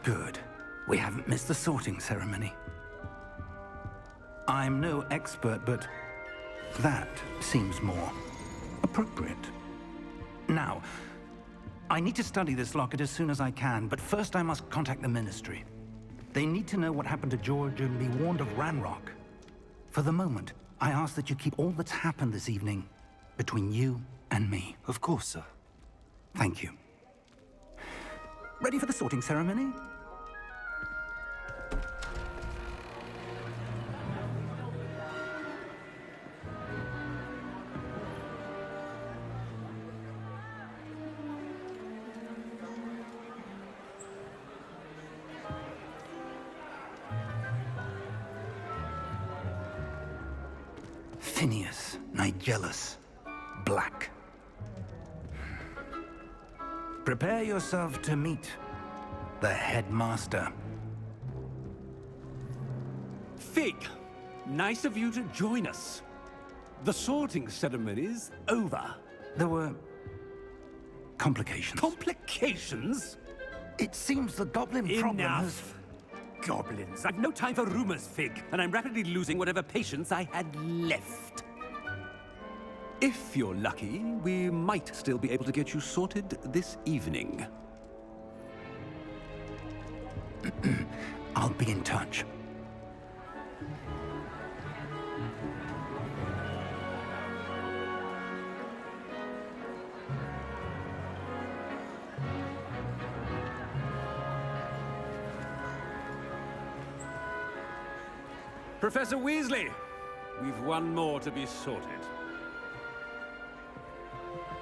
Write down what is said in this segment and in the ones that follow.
Good. We haven't missed the sorting ceremony. I'm no expert, but that seems more appropriate. Now, I need to study this locket as soon as I can, but first I must contact the Ministry. They need to know what happened to George and be warned of Ranrock. For the moment, I ask that you keep all that's happened this evening between you and me. Of course, sir. Thank you. Ready for the sorting ceremony? Phineas, Nigellus, Black. Prepare yourself to meet the headmaster. Fig, nice of you to join us. The sorting ceremony's over. There were complications. Complications? It seems the goblin problem has... Enough! Goblins. I've no time for rumors, Fig, and I'm rapidly losing whatever patience I had left. If you're lucky, we might still be able to get you sorted this evening. I'll be in touch. Professor Weasley, we've one more to be sorted.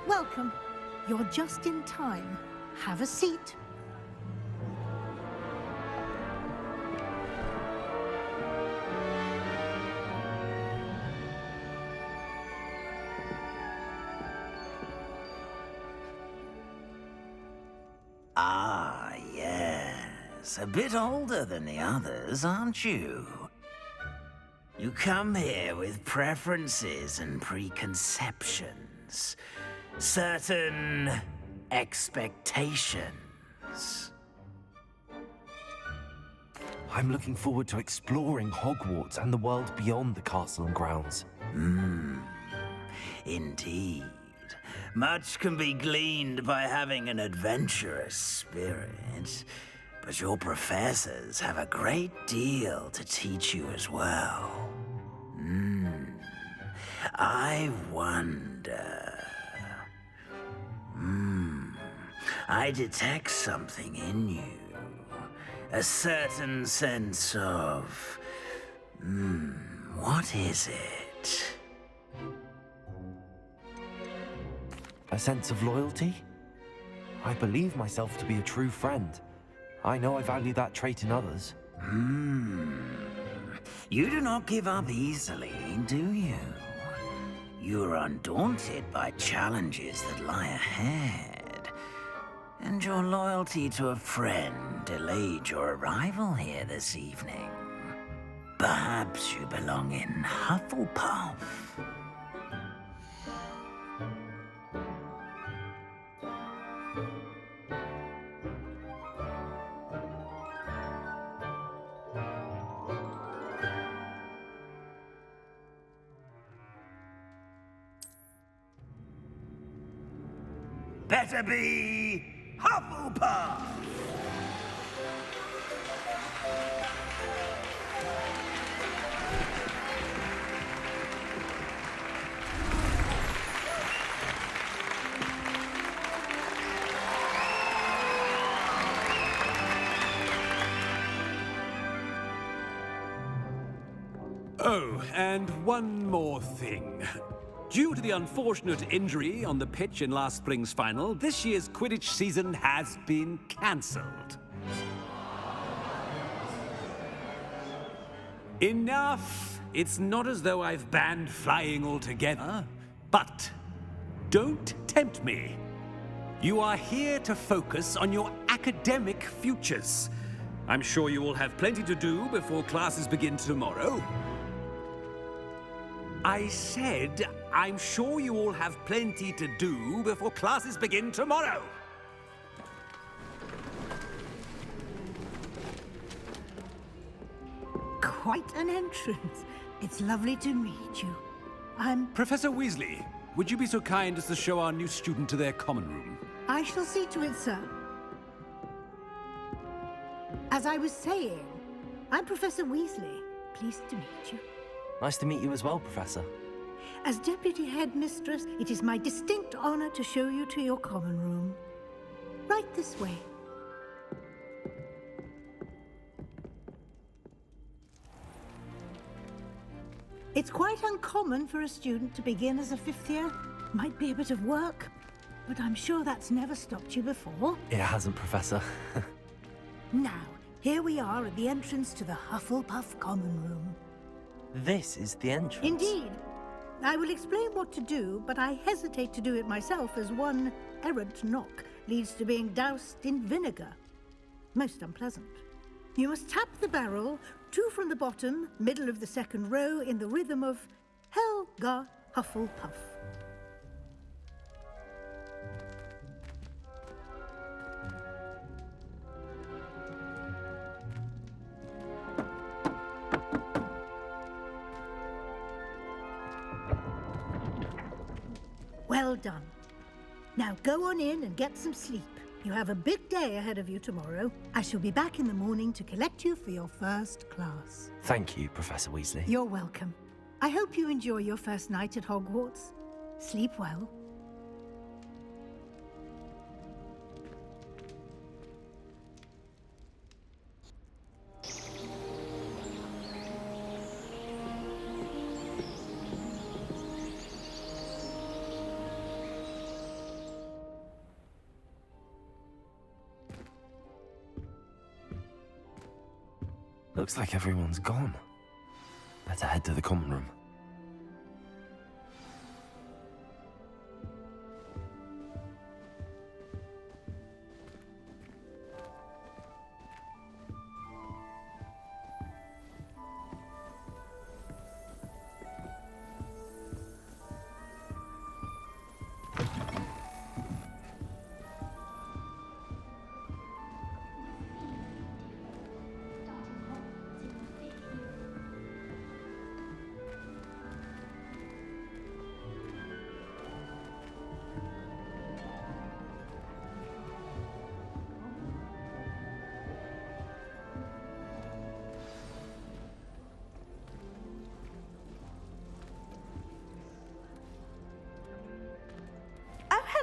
Welcome. You're just in time. Have a seat. Ah, yes. A bit older than the others, aren't you? You come here with preferences and preconceptions. Certain expectations. I'm looking forward to exploring Hogwarts and the world beyond the castle and grounds. Indeed. Much can be gleaned by having an adventurous spirit, but your professors have a great deal to teach you as well. I wonder... I detect something in you. A certain sense of... what is it? A sense of loyalty? I believe myself to be a true friend. I know I value that trait in others. You do not give up easily, do you? You are undaunted by challenges that lie ahead. And your loyalty to a friend delayed your arrival here this evening. Perhaps you belong in Hufflepuff. Better be Hufflepuff! Oh, and one more thing. Due to the unfortunate injury on the pitch in last spring's final, this year's Quidditch season has been cancelled. Enough! It's not as though I've banned flying altogether, but don't tempt me. You are here to focus on your academic futures. I'm sure you will have plenty to do before classes begin tomorrow. I said, I'm sure you all have plenty to do before classes begin tomorrow. Quite an entrance. It's lovely to meet you. Professor Weasley, would you be so kind as to show our new student to their common room? I shall see to it, sir. As I was saying, I'm Professor Weasley. Pleased to meet you. Nice to meet you as well, Professor. As Deputy Headmistress, it is my distinct honor to show you to your common room. Right this way. It's quite uncommon for a student to begin as a fifth year. Might be a bit of work, but I'm sure that's never stopped you before. It hasn't, Professor. Now, here we are at the entrance to the Hufflepuff common room. This is the entrance? Indeed. I will explain what to do, but I hesitate to do it myself as one errant knock leads to being doused in vinegar. Most unpleasant. You must tap the barrel, 2 from the bottom, middle of the second row, in the rhythm of Helga Hufflepuff. Well done. Now go on in and get some sleep. You have a big day ahead of you tomorrow. I shall be back in the morning to collect you for your first class. Thank you, Professor Weasley. You're welcome. I hope you enjoy your first night at Hogwarts. Sleep well. Looks like everyone's gone. Better head to the common room.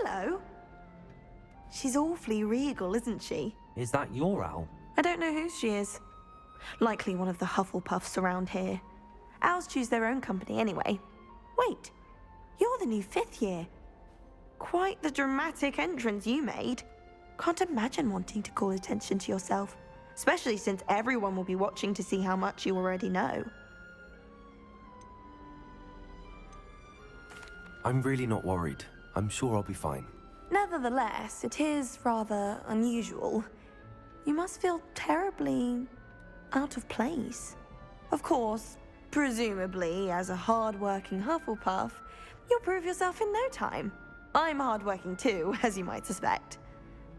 Hello. She's awfully regal, isn't she? Is that your owl? I don't know whose she is. Likely one of the Hufflepuffs around here. Owls choose their own company anyway. Wait, you're the new 5th year. Quite the dramatic entrance you made. Can't imagine wanting to call attention to yourself, especially since everyone will be watching to see how much you already know. I'm really not worried. I'm sure I'll be fine. Nevertheless, it is rather unusual. You must feel terribly out of place. Of course, presumably, as a hard-working Hufflepuff, you'll prove yourself in no time. I'm hard-working too, as you might suspect.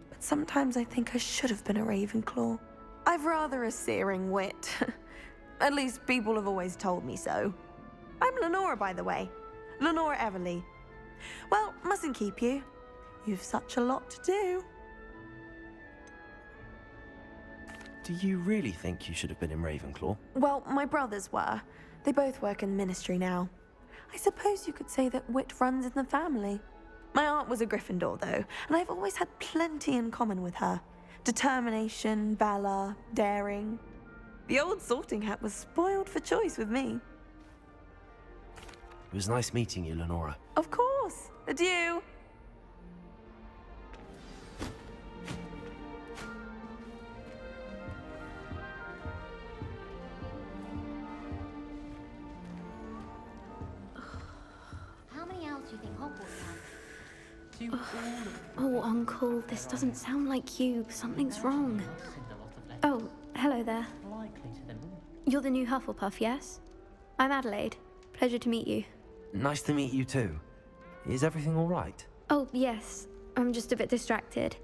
But sometimes I think I should have been a Ravenclaw. I've rather a searing wit. At least people have always told me so. I'm Lenora, by the way. Lenora Everly. Well, mustn't keep you. You've such a lot to do. Do you really think you should have been in Ravenclaw? Well, my brothers were. They both work in the ministry now. I suppose you could say that wit runs in the family. My aunt was a Gryffindor, though, and I've always had plenty in common with her. Determination, valor, daring. The old sorting hat was spoiled for choice with me. It was nice meeting you, Lenora. Of course. Adieu. How many owls do you think Hogwarts has? Oh, Uncle, this doesn't sound like you. Something's wrong. Oh, hello there. You're the new Hufflepuff, yes? I'm Adelaide. Pleasure to meet you. Nice to meet you too. Is everything all right? Oh, yes. I'm just a bit distracted.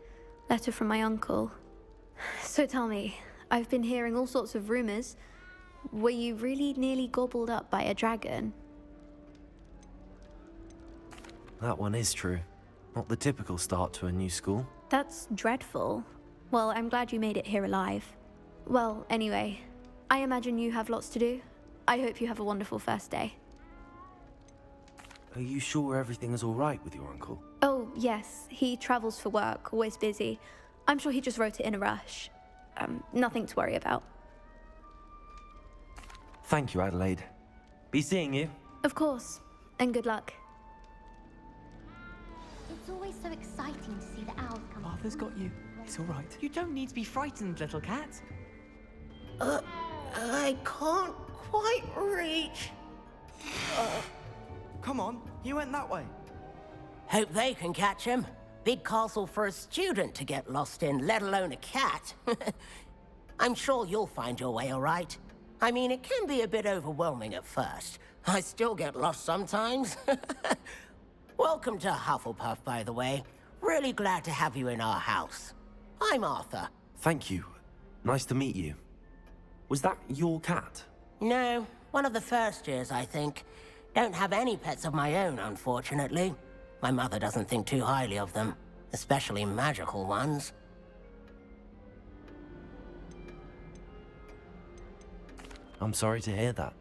Letter from my uncle. So tell me, I've been hearing all sorts of rumors. were you really nearly gobbled up by a dragon? That one is true. Not the typical start to a new school. That's dreadful. Well, I'm glad you made it here alive. Well, anyway, I imagine you have lots to do. I hope you have a wonderful first day. Are you sure everything is all right with your uncle? Oh, yes, he travels for work, always busy. I'm sure he just wrote it in a rush. Nothing to worry about. Thank you, Adelaide. Be seeing you. Of course, and good luck. It's always so exciting to see the owls come. Arthur's got you. It's all right. You don't need to be frightened, little cat. I can't quite reach. Come on, you went that way. Hope they can catch him. Big castle for a student to get lost in, let alone a cat. I'm sure you'll find your way all right. I mean, it can be a bit overwhelming at first. I still get lost sometimes. Welcome to Hufflepuff, by the way. Really glad to have you in our house. I'm Arthur. Thank you. Nice to meet you. Was that your cat? No, one of the first years, I think. Don't have any pets of my own, unfortunately. My mother doesn't think too highly of them, especially magical ones. I'm sorry to hear that.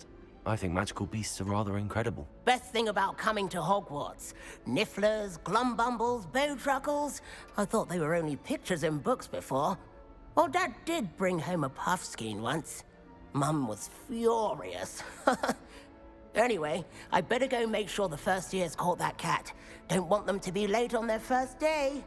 I think magical beasts are rather incredible. Best thing about coming to Hogwarts. Nifflers, Glumbumbles, Bowtruckles. I thought they were only pictures in books before. Well, Dad did bring home a Puffskein once. Mum was furious. Anyway, I better go make sure the first years caught that cat. Don't want them to be late on their first day.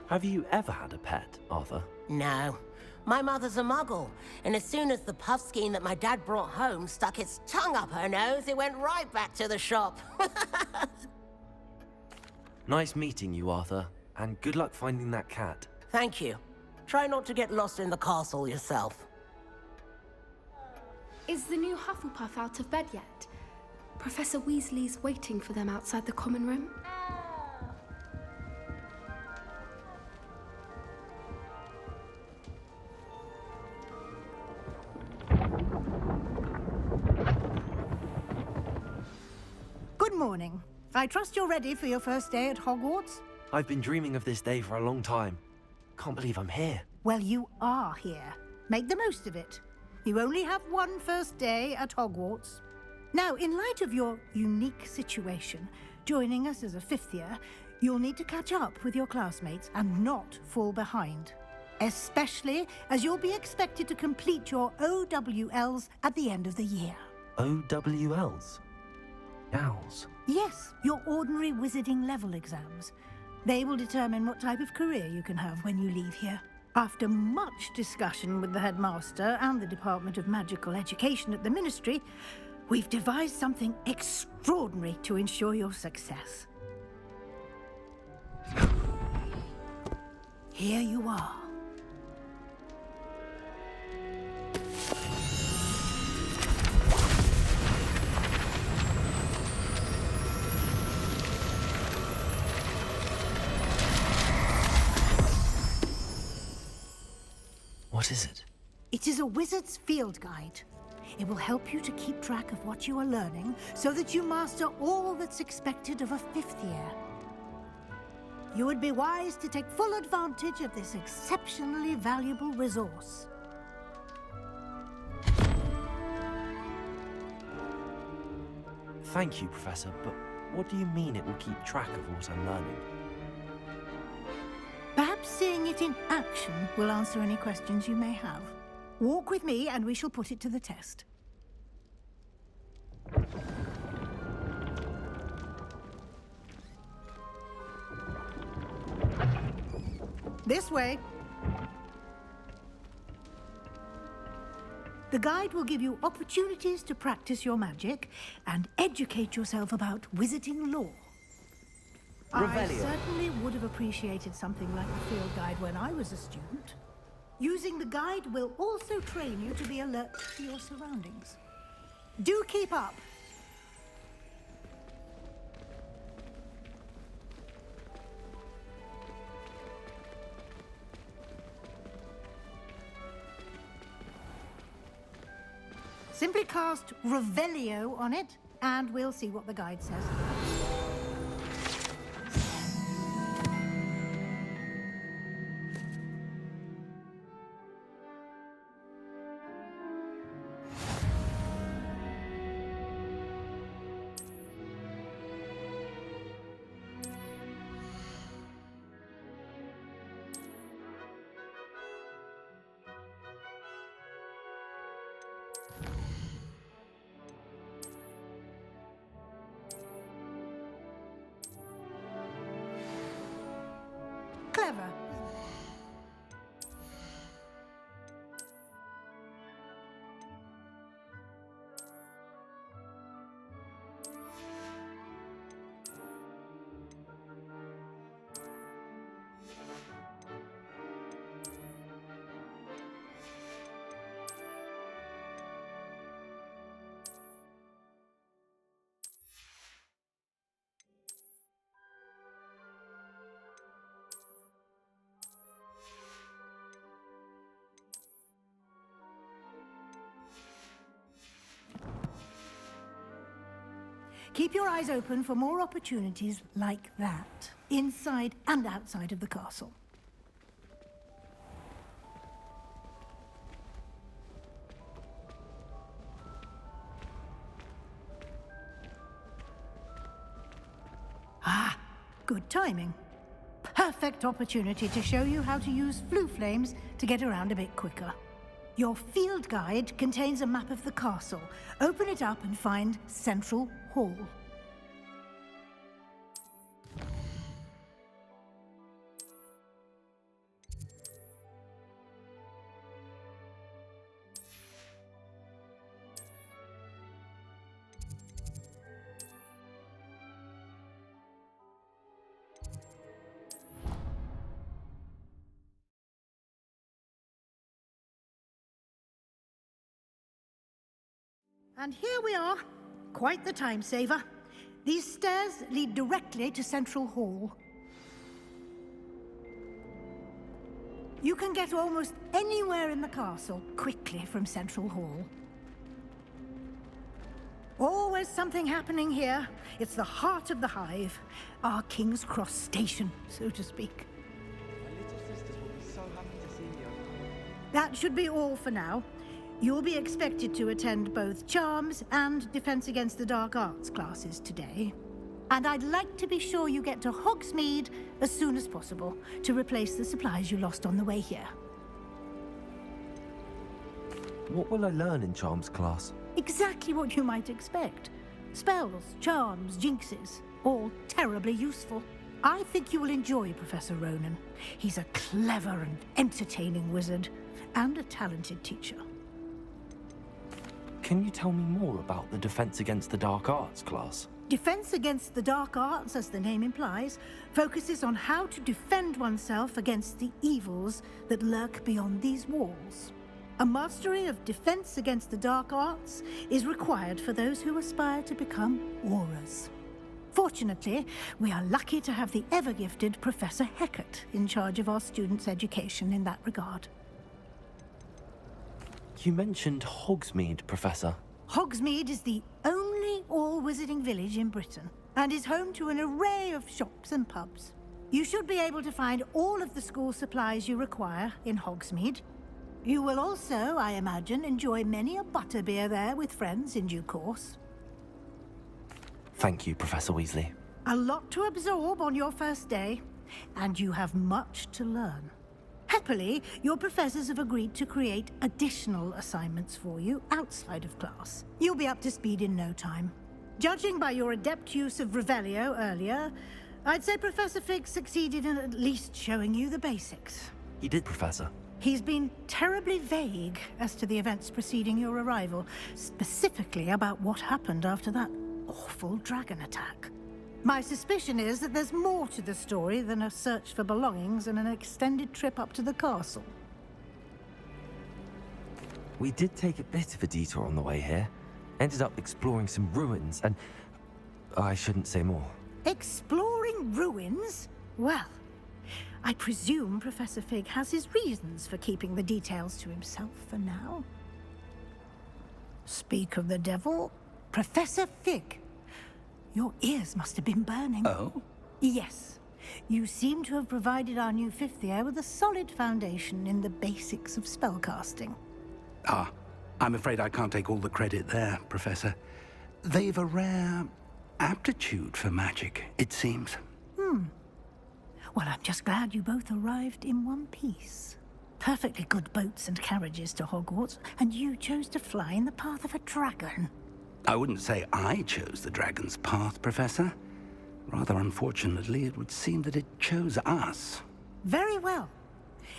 Have you ever had a pet, Arthur? No. My mother's a muggle, and as soon as the Puffskein that my dad brought home stuck its tongue up her nose, it went right back to the shop. Nice meeting you, Arthur, and good luck finding that cat. Thank you. Try not to get lost in the castle yourself. Is the new Hufflepuff out of bed yet? Professor Weasley's waiting for them outside the common room. Good morning. I trust you're ready for your first day at Hogwarts? I've been dreaming of this day for a long time. Can't believe I'm here. Well, you are here. Make the most of it. You only have one first day at Hogwarts. Now, in light of your unique situation, joining us as a fifth year, you'll need to catch up with your classmates and not fall behind. Especially as you'll be expected to complete your OWLs at the end of the year. OWLs? Owls? Yes, your ordinary wizarding level exams. They will determine what type of career you can have when you leave here. After much discussion with the headmaster and the Department of Magical Education at the Ministry, we've devised something extraordinary to ensure your success. Here you are. What is it? It is a wizard's field guide. It will help you to keep track of what you are learning so that you master all that's expected of a fifth year. You would be wise to take full advantage of this exceptionally valuable resource. Thank you, Professor, but what do you mean it will keep track of what I'm learning? Perhaps seeing it in action will answer any questions you may have. Walk with me and we shall put it to the test. This way. The guide will give you opportunities to practice your magic and educate yourself about wizarding lore. I certainly would have appreciated something like a field guide when I was a student. Using the guide will also train you to be alert to your surroundings. Do keep up. Simply cast Revelio on it, and we'll see what the guide says. Clever. Keep your eyes open for more opportunities like that, inside and outside of the castle. Ah, good timing. Perfect opportunity to show you how to use flue flames to get around a bit quicker. Your field guide contains a map of the castle. Open it up and find Central Hall. And here we are. Quite the time saver. These stairs lead directly to Central Hall. You can get almost anywhere in the castle quickly from Central Hall. Always something happening here. It's the heart of the hive. Our King's Cross station, so to speak. My little sisters will be so happy to see me. That should be all for now. You'll be expected to attend both Charms and Defense Against the Dark Arts classes today. And I'd like to be sure you get to Hogsmeade as soon as possible to replace the supplies you lost on the way here. What will I learn in Charms class? Exactly what you might expect. Spells, charms, jinxes, all terribly useful. I think you will enjoy Professor Ronan. He's a clever and entertaining wizard, and a talented teacher. Can you tell me more about the Defense Against the Dark Arts class? Defense Against the Dark Arts, as the name implies, focuses on how to defend oneself against the evils that lurk beyond these walls. A mastery of Defense Against the Dark Arts is required for those who aspire to become Aurors. Fortunately, we are lucky to have the ever-gifted Professor Hecat in charge of our students' education in that regard. You mentioned Hogsmeade, Professor. Hogsmeade is the only all-wizarding village in Britain, and is home to an array of shops and pubs. You should be able to find all of the school supplies you require in Hogsmeade. You will also, I imagine, enjoy many a butterbeer there with friends in due course. Thank you, Professor Weasley. A lot to absorb on your first day, and you have much to learn. Happily, your professors have agreed to create additional assignments for you outside of class. You'll be up to speed in no time. Judging by your adept use of Revelio earlier, I'd say Professor Fig succeeded in at least showing you the basics. He did, Professor. He's been terribly vague as to the events preceding your arrival, specifically about what happened after that awful dragon attack. My suspicion is that there's more to the story than a search for belongings and an extended trip up to the castle. We did take a bit of a detour on the way here. Ended up exploring some ruins and... I shouldn't say more. Exploring ruins? Well, I presume Professor Fig has his reasons for keeping the details to himself for now. Speak of the devil. Professor Fig. Your ears must have been burning. Oh? Yes. You seem to have provided our new fifth year with a solid foundation in the basics of spellcasting. Ah, I'm afraid I can't take all the credit there, Professor. They've a rare aptitude for magic, it seems. Well, I'm just glad you both arrived in one piece. Perfectly good boats and carriages to Hogwarts, and you chose to fly in the path of a dragon. I wouldn't say I chose the dragon's path, Professor. Rather unfortunately, it would seem that it chose us. Very well.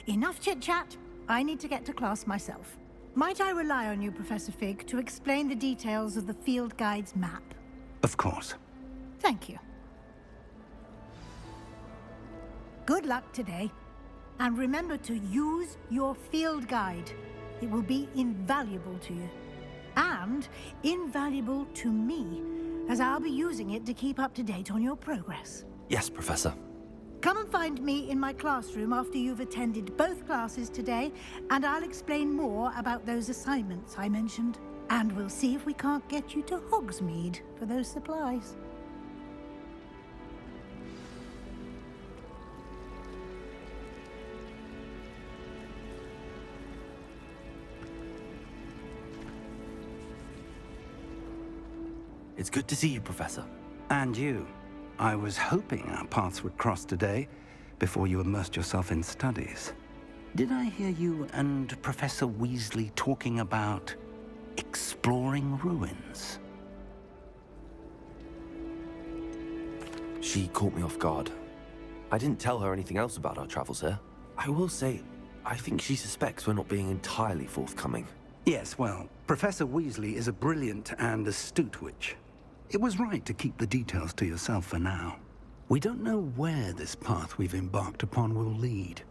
Enough chit-chat. I need to get to class myself. Might I rely on you, Professor Fig, to explain the details of the field guide's map? Of course. Thank you. Good luck today. And remember to use your field guide. It will be invaluable to you. And invaluable to me, as I'll be using it to keep up to date on your progress. Yes, Professor. Come and find me in my classroom after you've attended both classes today, and I'll explain more about those assignments I mentioned. And we'll see if we can't get you to Hogsmeade for those supplies. It's good to see you, Professor. And you. I was hoping our paths would cross today, before you immersed yourself in studies. Did I hear you and Professor Weasley talking about exploring ruins? She caught me off guard. I didn't tell her anything else about our travels here. I will say, I think she suspects we're not being entirely forthcoming. Yes, well, Professor Weasley is a brilliant and astute witch. It was right to keep the details to yourself for now. We don't know where this path we've embarked upon will lead.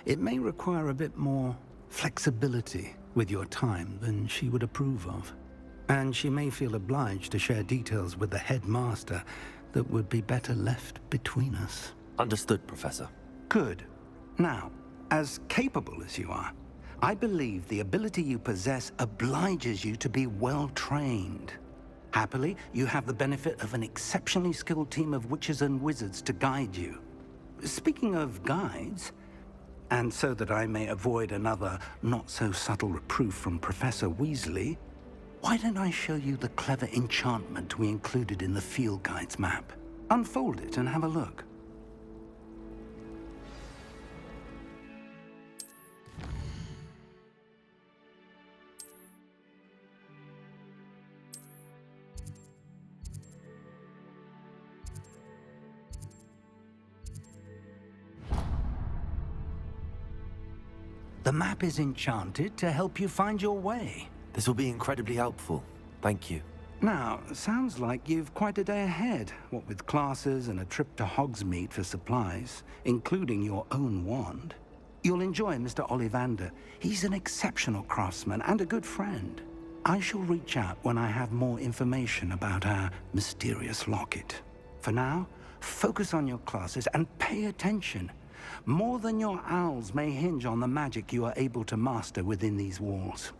It may require a bit more flexibility with your time than she would approve of. And she may feel obliged to share details with the headmaster that would be better left between us. Understood, Professor. Good. Now, as capable as you are, I believe the ability you possess obliges you to be well trained. Happily, you have the benefit of an exceptionally skilled team of witches and wizards to guide you. Speaking of guides, and so that I may avoid another not-so-subtle reproof from Professor Weasley, why don't I show you the clever enchantment we included in the field guide's map? Unfold it and have a look. The map is enchanted to help you find your way. This will be incredibly helpful. Thank you. Now, sounds like you've quite a day ahead, what with classes and a trip to Hogsmeade for supplies, including your own wand. You'll enjoy Mr. Ollivander. He's an exceptional craftsman and a good friend. I shall reach out when I have more information about our mysterious locket. For now, focus on your classes and pay attention. More than your owls may hinge on the magic you are able to master within these walls.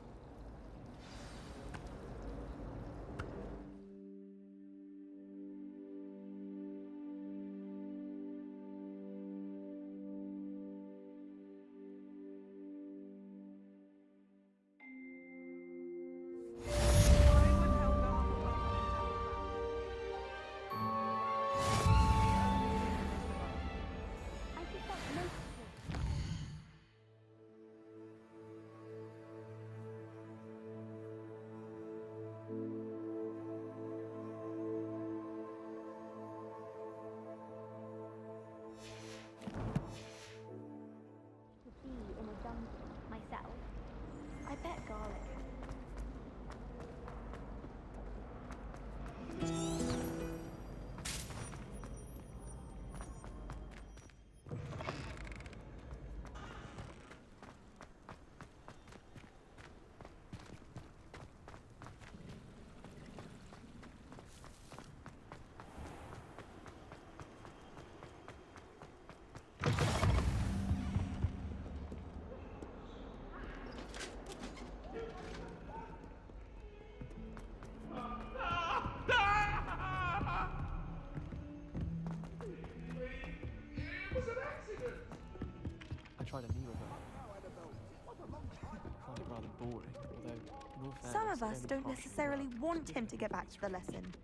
Some of us don't necessarily want him to get back to the lesson.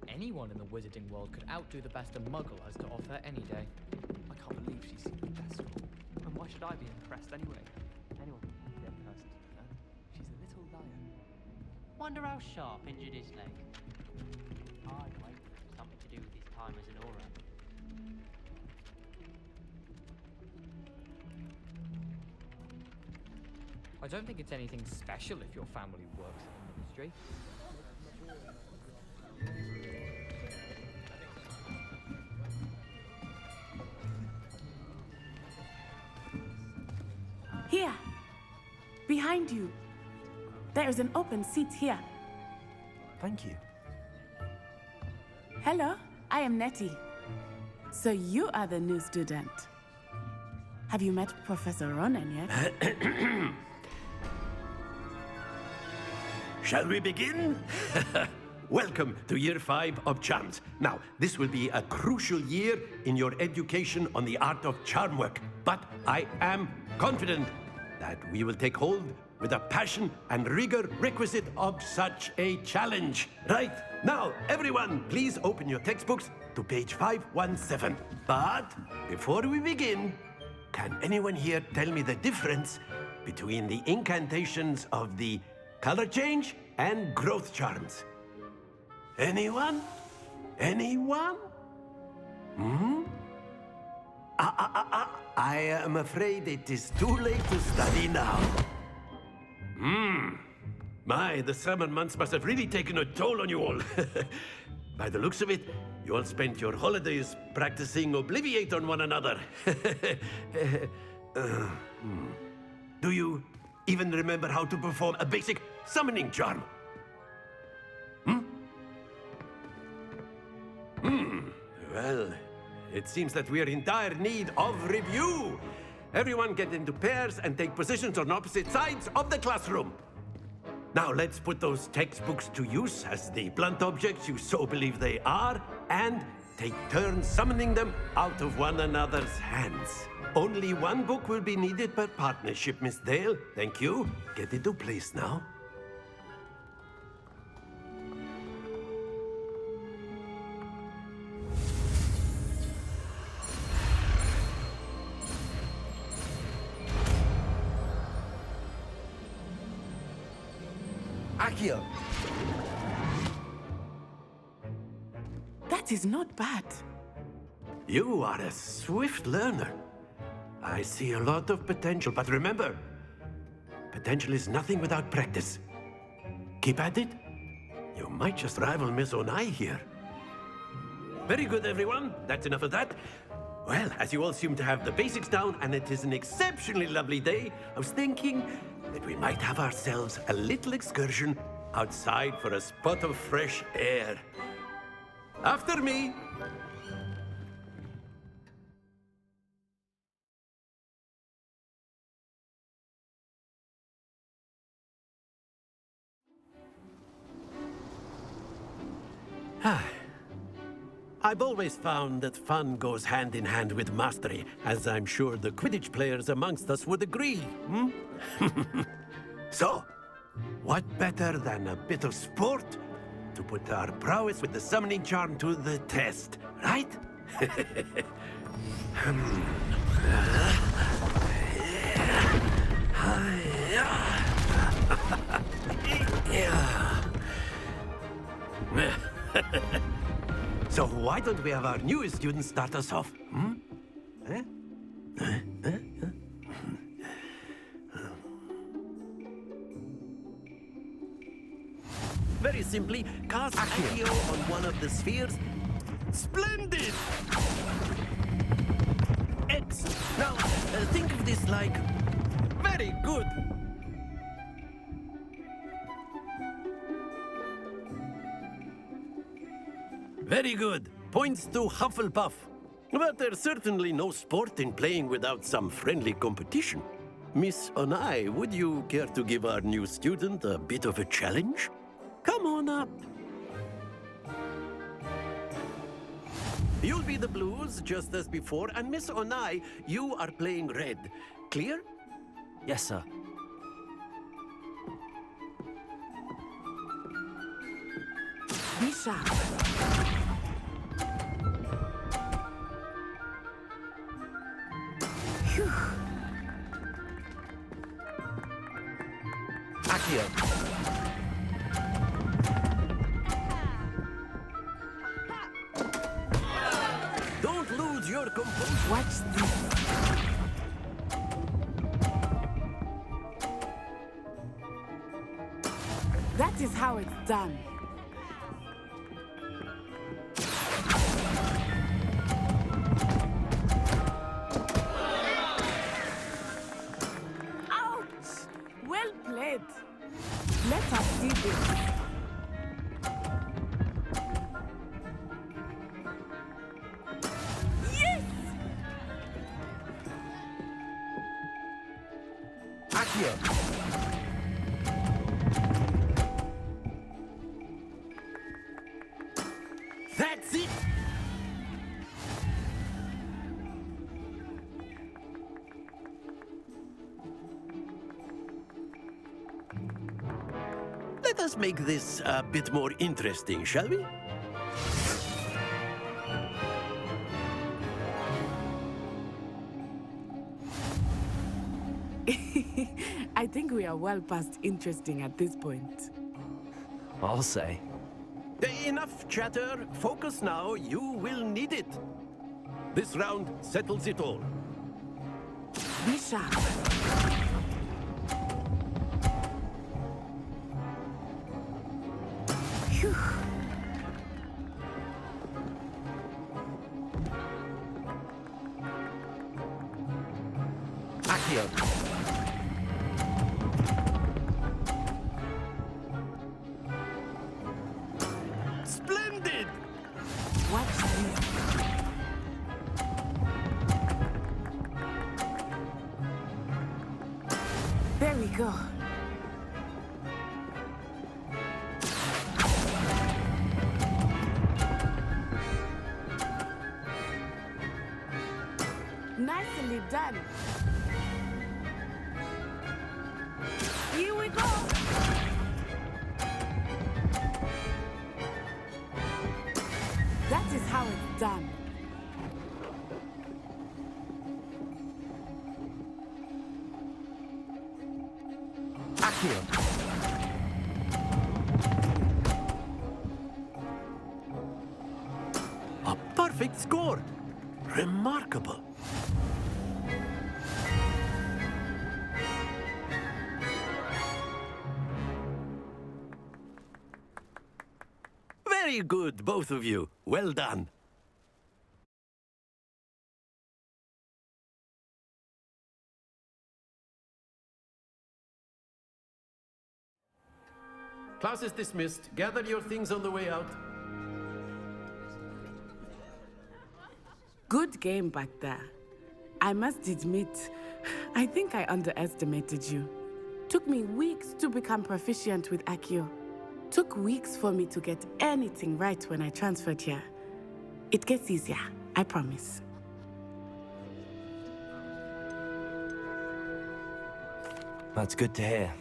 Anyone in the wizarding world could outdo the best a muggle has to offer any day. I can't believe she's seen the best school. And why should I be impressed anyway? Anyone can be impressed. She's a little liar. Wonder how Sharp injured his leg. I'd wait for something to do with his time as an aura. I don't think it's anything special if your family works in the ministry. Here, behind you. There is an open seat here. Thank you. Hello, I am Nettie. So you are the new student. Have you met Professor Ronan yet? Shall we begin? Welcome to Year 5 of Charms. Now, this will be a crucial year in your education on the art of charm work. But I am confident that we will take hold with the passion and rigor requisite of such a challenge. Right, now, everyone, please open your textbooks to page 517. But before we begin, can anyone here tell me the difference between the incantations of the color change and growth charms? Anyone? Anyone? I am afraid it is too late to study now. My, the summer months must have really taken a toll on you all. By the looks of it, you all spent your holidays practicing Obliviate on one another. Do you even remember how to perform a basic summoning charm? Well, it seems that we are in dire need of review. Everyone get into pairs and take positions on opposite sides of the classroom. Now let's put those textbooks to use as the blunt objects you so believe they are, and take turns summoning them out of one another's hands. Only one book will be needed per partnership, Miss Dale. Thank you. Get into place now. Accio! That is not bad. You are a swift learner. I see a lot of potential, but remember, potential is nothing without practice. Keep at it. You might just rival Miss Onai here. Very good, everyone. That's enough of that. Well, as you all seem to have the basics down, and it is an exceptionally lovely day, I was thinking that we might have ourselves a little excursion outside for a spot of fresh air. After me. I've always found that fun goes hand in hand with mastery, as I'm sure the Quidditch players amongst us would agree. So, what better than a bit of sport to put our prowess with the summoning charm to the test, right? So why don't we have our newest student start us off? Very simply, cast Accio on one of the spheres. Splendid! X. Now, think of this like... Very good! Very good. Points to Hufflepuff. But there's certainly no sport in playing without some friendly competition. Miss Onai, would you care to give our new student a bit of a challenge? Come on up. You'll be the blues, just as before, and Miss Onai, you are playing red. Clear? Yes, sir. Be sharp. Phew. Accio. Don't lose your composure. Watch this. That is how it's done. Ouch! Well played. Let us see this. Yes! Accio. That's it! Let us make this a bit more interesting, shall we? I think we are well past interesting at this point. I'll say. Enough chatter. Focus now. You will need it. This round settles it all. Be sharp. Phew. Accio. Splendid! Watch this. There we go. Nicely done. Here we go. That is how it's done. Accio. A perfect score. Remarkable. Very good, both of you. Well done. Class is dismissed. Gather your things on the way out. Good game back there. I must admit, I think I underestimated you. Took me weeks to become proficient with Accio. Took weeks for me to get anything right when I transferred here. It gets easier, I promise. That's good to hear.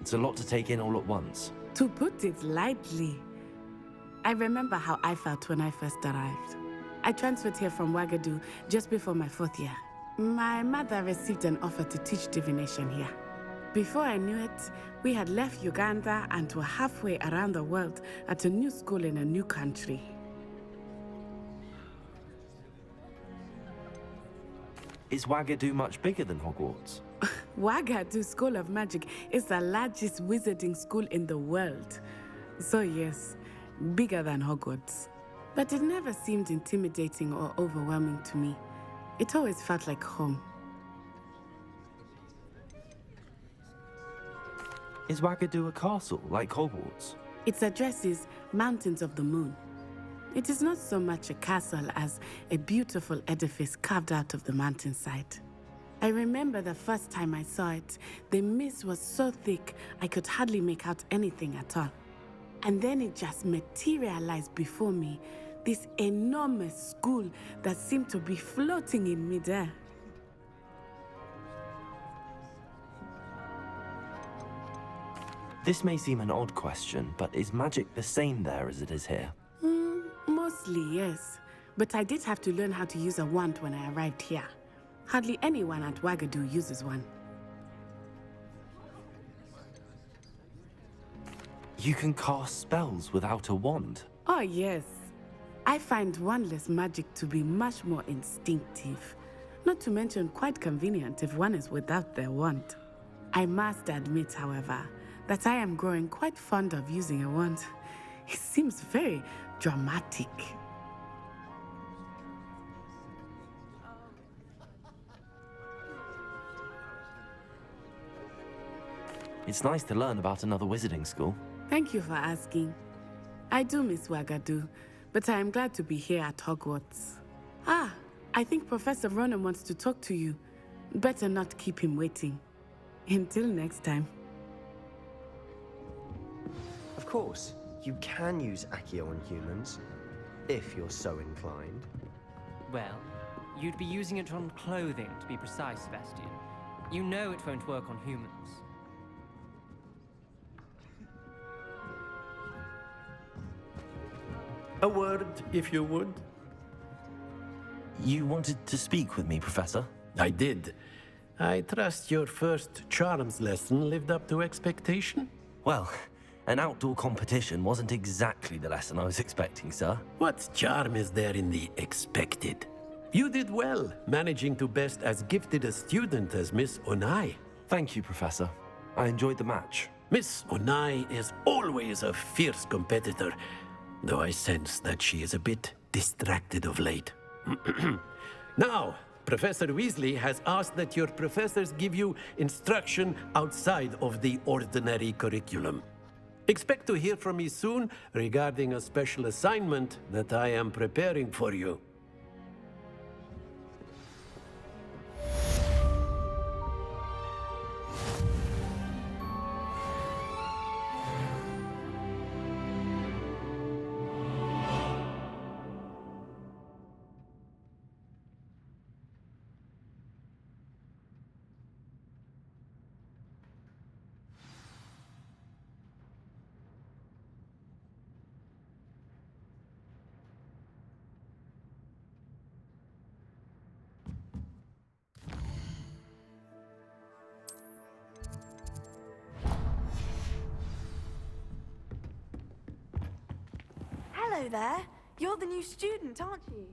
It's a lot to take in all at once. To put it lightly, I remember how I felt when I first arrived. I transferred here from Ouagadougou just before my 4th year. My mother received an offer to teach divination here. Before I knew it, we had left Uganda and were halfway around the world at a new school in a new country. Is Ouagadougou much bigger than Hogwarts? Ouagadougou School of Magic is the largest wizarding school in the world. So yes, bigger than Hogwarts. But it never seemed intimidating or overwhelming to me. It always felt like home. Is Ouagadougou a castle, like Hogwarts? Its address is Mountains of the Moon. It is not so much a castle as a beautiful edifice carved out of the mountainside. I remember the first time I saw it, the mist was so thick I could hardly make out anything at all. And then it just materialized before me, this enormous school that seemed to be floating in midair. This may seem an odd question, but is magic the same there as it is here? Mostly, yes. But I did have to learn how to use a wand when I arrived here. Hardly anyone at Wagadu uses one. You can cast spells without a wand? Oh, yes. I find wandless magic to be much more instinctive. Not to mention quite convenient if one is without their wand. I must admit, however, that I am growing quite fond of using a wand. It seems very dramatic. It's nice to learn about another wizarding school. Thank you for asking. I do miss Wagadu, but I am glad to be here at Hogwarts. Ah, I think Professor Ronan wants to talk to you. Better not keep him waiting. Until next time. Of course, you can use Accio on humans, if you're so inclined. Well, you'd be using it on clothing, to be precise, Sebastian. You know it won't work on humans. A word, if you would. You wanted to speak with me, Professor? I did. I trust your first charms lesson lived up to expectation? Well, an outdoor competition wasn't exactly the lesson I was expecting, sir. What charm is there in the expected? You did well, managing to best as gifted a student as Miss Onai. Thank you, Professor. I enjoyed the match. Miss Onai is always a fierce competitor, though I sense that she is a bit distracted of late. Now, Professor Weasley has asked that your professors give you instruction outside of the ordinary curriculum. Expect to hear from me soon regarding a special assignment that I am preparing for you. Hello there. You're the new student, aren't you?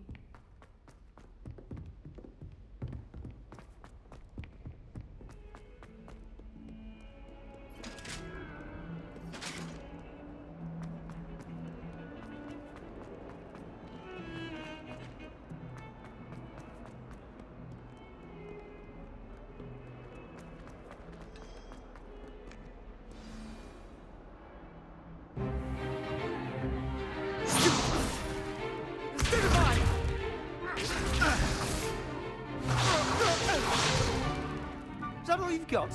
Is that all you've got?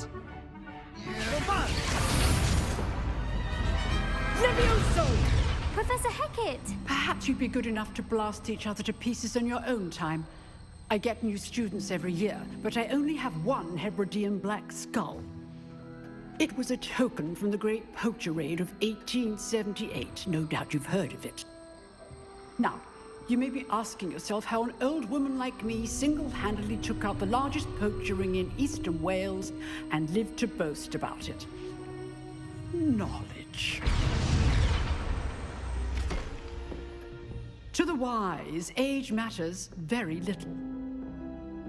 Levioso! Professor Hecat! Perhaps you'd be good enough to blast each other to pieces in your own time. I get new students every year, but I only have one Hebridean black skull. It was a token from the Great Poacher Raid of 1878. No doubt you've heard of it. Now, you may be asking yourself how an old woman like me single-handedly took out the largest poacher ring in eastern Wales and lived to boast about it. Knowledge. To the wise, age matters very little.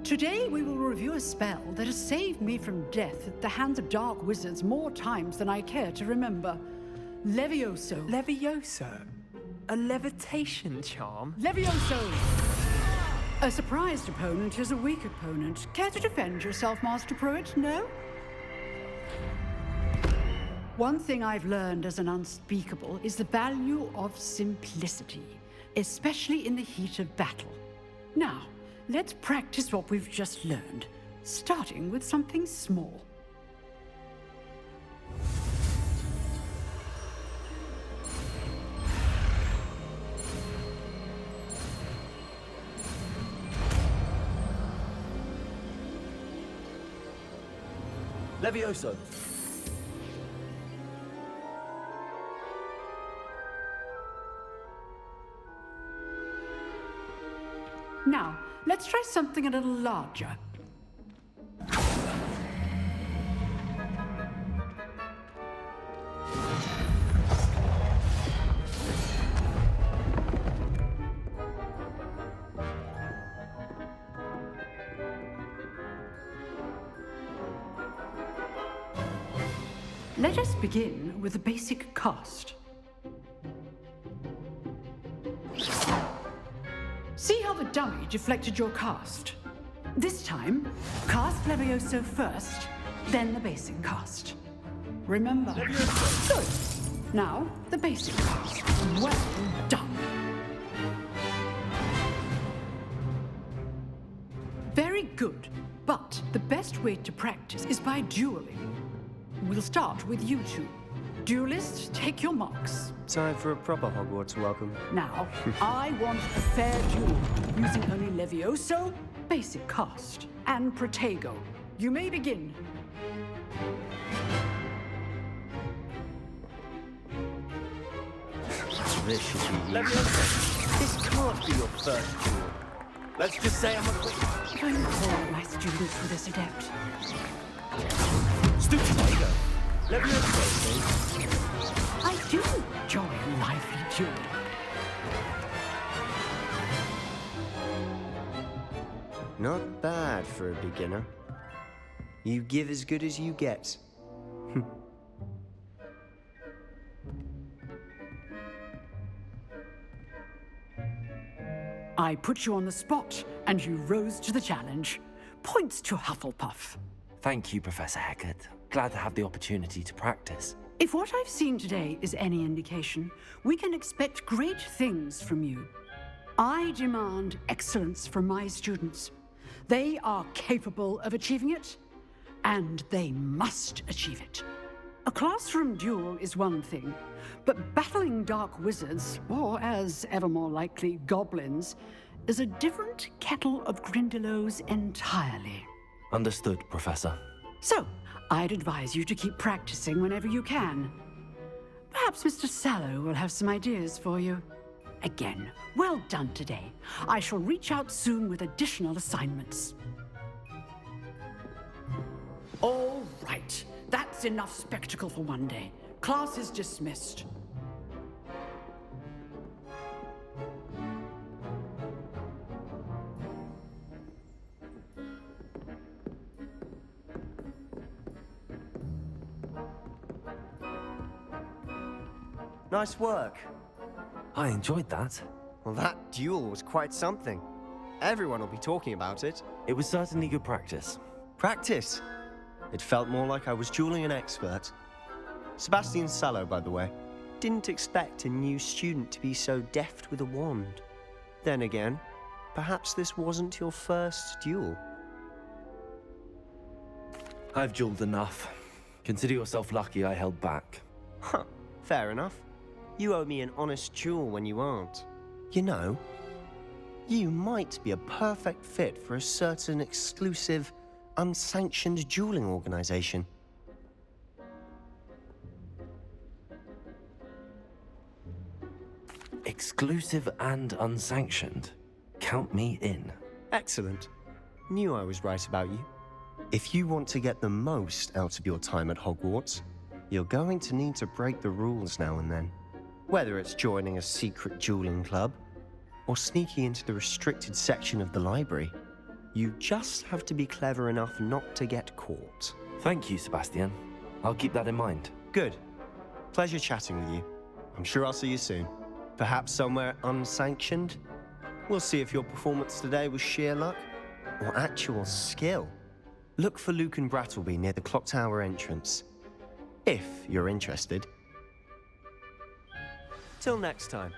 Today we will review a spell that has saved me from death at the hands of dark wizards more times than I care to remember. Levioso. Levioso? A levitation charm? Levioso! A surprised opponent is a weak opponent. Care to defend yourself, Master Pruitt? No? One thing I've learned as an unspeakable is the value of simplicity, especially in the heat of battle. Now, let's practice what we've just learned, starting with something small. Levioso! Now, let's try something a little larger. Let us begin with the basic cast. See how the dummy deflected your cast? This time, cast Levioso first, then the basic cast. Remember? Good. Now, the basic cast. Well done. Very good, but the best way to practice is by dueling. We'll start with you two. Duelists, take your marks. Time for a proper Hogwarts welcome. Now, I want a fair duel, using only Levioso, basic cast, and Protego. You may begin. This should be Levioso, this can't be your first duel. Let's just say I'm a quick... I'm calling my students for this adept. Stupido. Levioso, I do enjoy a lively duel. not bad for a beginner. You give as good as you get. I put you on the spot, and you rose to the challenge. Points to Hufflepuff. Thank you, Professor Hecat. Glad to have the opportunity to practice. If what I've seen today is any indication, we can expect great things from you. I demand excellence from my students. They are capable of achieving it, and they must achieve it. A classroom duel is one thing, but battling dark wizards, or as ever more likely, goblins, is a different kettle of Grindylows entirely. Understood, Professor. So, I'd advise you to keep practicing whenever you can. Perhaps Mr. Sallow will have some ideas for you. Again, well done today. I shall reach out soon with additional assignments. All right. That's enough spectacle for one day. Class is dismissed. Nice work. I enjoyed that. Well, that duel was quite something. Everyone will be talking about it. It was certainly good practice. Practice? It felt more like I was dueling an expert. Sebastian Sallow, by the way. Didn't expect a new student to be so deft with a wand. Then again, perhaps this wasn't your first duel. I've dueled enough. Consider yourself lucky I held back. Huh, fair enough. You owe me an honest duel when you aren't. You know, you might be a perfect fit for a certain exclusive, unsanctioned dueling organization. Exclusive and unsanctioned. Count me in. Excellent. Knew I was right about you. If you want to get the most out of your time at Hogwarts, you're going to need to break the rules now and then. Whether it's joining a secret dueling club, or sneaking into the restricted section of the library, you just have to be clever enough not to get caught. Thank you, Sebastian. I'll keep that in mind. Good. Pleasure chatting with you. I'm sure I'll see you soon. Perhaps somewhere unsanctioned? We'll see if your performance today was sheer luck or actual skill. Look for Luke and Brattleby near the clock tower entrance, if you're interested. Till next time.